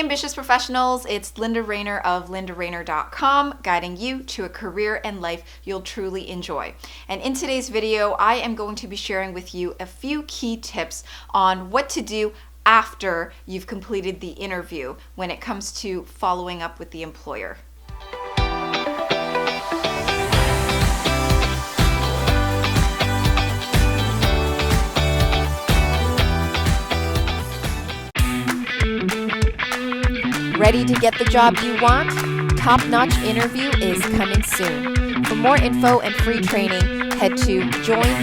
ambitious professionals, it's Linda Rayner of lindarayner.com, guiding you to a career and life you'll truly enjoy. And in today's video, I am going to be sharing with you a few key tips on what to do after you've completed the interview when it comes to following up with the employer. Ready to get the job you want? Top-notch interview is coming soon. For more info and free training, head to jointni.com.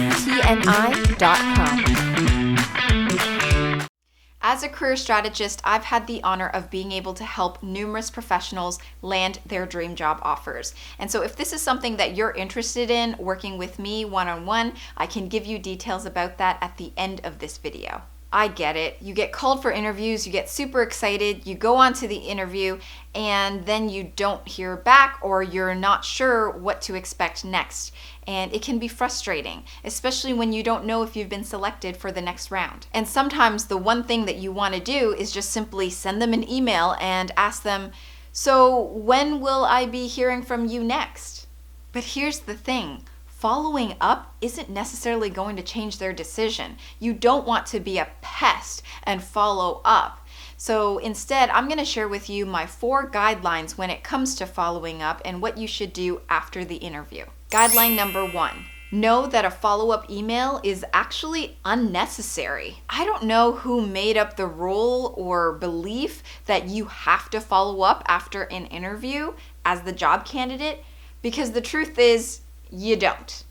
As a career strategist, I've had the honor of being able to help numerous professionals land their dream job offers. And so if this is something that you're interested in working with me one-on-one, I can give you details about that at the end of this video. I get it. You get called for interviews, you get super excited, you go on to the interview, and then you don't hear back or you're not sure what to expect next. And it can be frustrating, especially when you don't know if you've been selected for the next round. And sometimes the one thing that you want to do is just simply send them an email and ask them, so when will I be hearing from you next? But here's the thing. Following up isn't necessarily going to change their decision. You don't want to be a pest and follow up. So instead, I'm going to share with you my 4 guidelines when it comes to following up and what you should do after the interview. Guideline number 1. Know that a follow-up email is actually unnecessary. I don't know who made up the rule or belief that you have to follow up after an interview as the job candidate, because the truth is, you don't.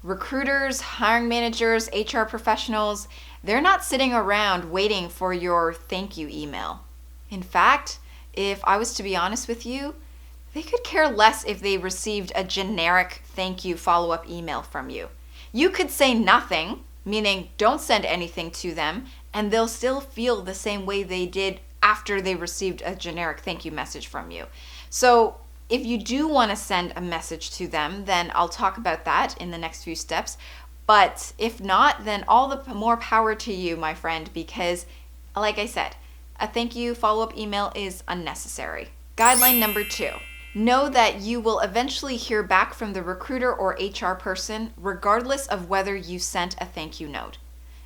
Recruiters, hiring managers, HR professionals, they're not sitting around waiting for your thank you email. In fact, if I was to be honest with you, they could care less if they received a generic thank you follow-up email from you. You could say nothing, meaning don't send anything to them, and they'll still feel the same way they did after they received a generic thank you message from you. So if you do want to send a message to them, then I'll talk about that in the next few steps. But if not, then all the more power to you, my friend, because like I said, a thank you follow-up email is unnecessary. Guideline number 2. Know that you will eventually hear back from the recruiter or HR person regardless of whether you sent a thank you note.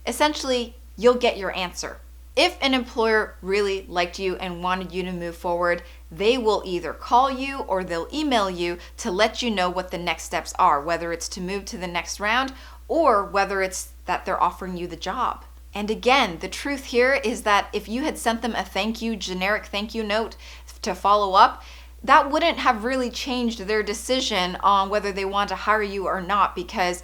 Essentially, you'll get your answer. If an employer really liked you and wanted you to move forward, they will either call you or they'll email you to let you know what the next steps are, whether it's to move to the next round or whether it's that they're offering you the job. And again, the truth here is that if you had sent them a generic thank you note to follow up, that wouldn't have really changed their decision on whether they want to hire you or not, because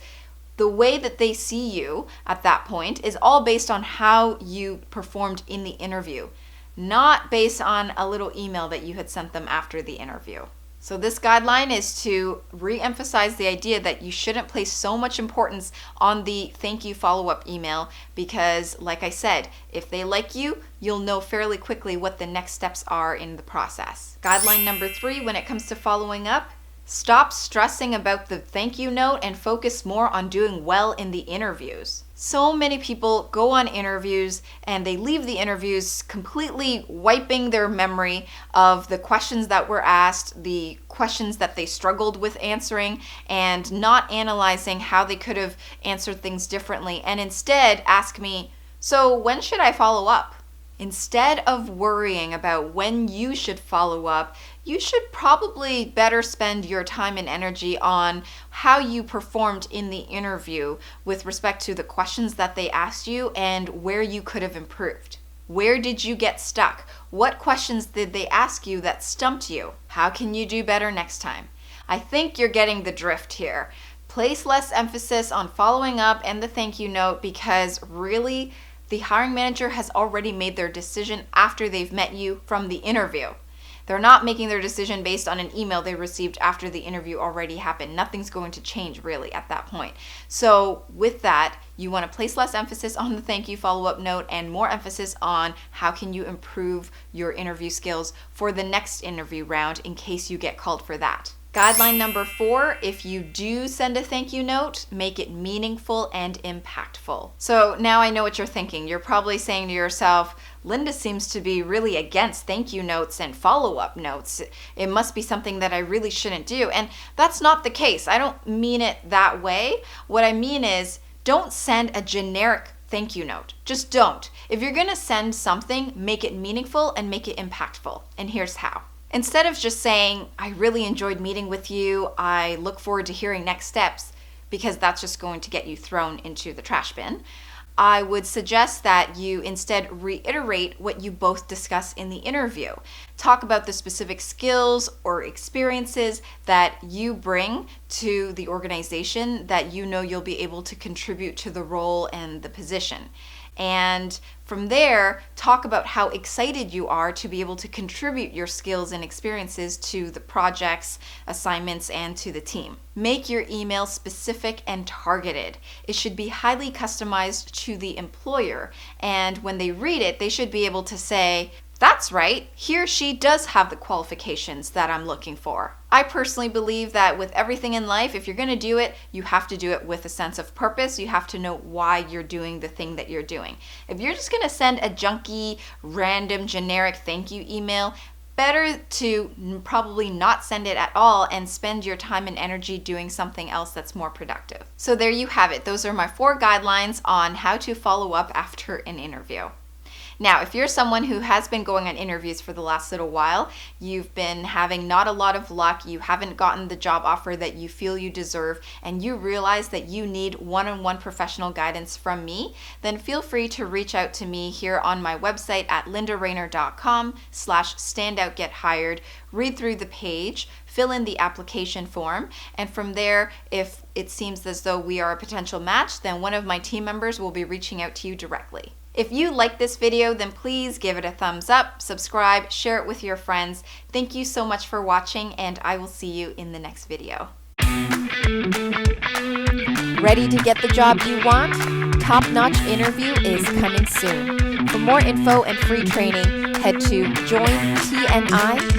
the way that they see you at that point is all based on how you performed in the interview, not based on a little email that you had sent them after the interview. So this guideline is to re-emphasize the idea that you shouldn't place so much importance on the thank you follow-up email because, like I said, if they like you, you'll know fairly quickly what the next steps are in the process. Guideline number 3, when it comes to following up, stop stressing about the thank you note and focus more on doing well in the interviews. So many people go on interviews and they leave the interviews completely wiping their memory of the questions that were asked, the questions that they struggled with answering, and not analyzing how they could have answered things differently, and instead ask me, so when should I follow up? Instead of worrying about when you should follow up, you should probably better spend your time and energy on how you performed in the interview with respect to the questions that they asked you and where you could have improved. Where did you get stuck? What questions did they ask you that stumped you? How can you do better next time? I think you're getting the drift here. Place less emphasis on following up and the thank you note because really, the hiring manager has already made their decision after they've met you from the interview. They're not making their decision based on an email they received after the interview already happened. Nothing's going to change really at that point. So with that, you want to place less emphasis on the thank you follow-up note and more emphasis on how can you improve your interview skills for the next interview round in case you get called for that. Guideline number 4, if you do send a thank you note, make it meaningful and impactful. So now I know what you're thinking. You're probably saying to yourself, Linda seems to be really against thank you notes and follow-up notes. It must be something that I really shouldn't do. And that's not the case. I don't mean it that way. What I mean is, don't send a generic thank you note. Just don't. If you're going to send something, make it meaningful and make it impactful. And here's how. Instead of just saying, I really enjoyed meeting with you, I look forward to hearing next steps, because that's just going to get you thrown into the trash bin, I would suggest that you instead reiterate what you both discuss in the interview. Talk about the specific skills or experiences that you bring to the organization that you know you'll be able to contribute to the role and the position. And from there, talk about how excited you are to be able to contribute your skills and experiences to the projects, assignments, and to the team. Make your email specific and targeted. It should be highly customized to the employer, and when they read it, they should be able to say, that's right, he or she does have the qualifications that I'm looking for. I personally believe that with everything in life, if you're going to do it, you have to do it with a sense of purpose. You have to know why you're doing the thing that you're doing. If you're just going to send a junky, random, generic thank you email, better to probably not send it at all and spend your time and energy doing something else that's more productive. So there you have it. Those are my 4 guidelines on how to follow up after an interview. Now, if you're someone who has been going on interviews for the last little while, you've been having not a lot of luck, you haven't gotten the job offer that you feel you deserve, and you realize that you need one-on-one professional guidance from me, then feel free to reach out to me here on my website at lindarainer.com/standoutgethired. Read through the page, fill in the application form, and from there, if it seems as though we are a potential match, then one of my team members will be reaching out to you directly. If you like this video, then please give it a thumbs up, subscribe, share it with your friends. Thank you so much for watching, and I will see you in the next video. Ready to get the job you want? Top-notch interview is coming soon. For more info and free training, head to jointni.com.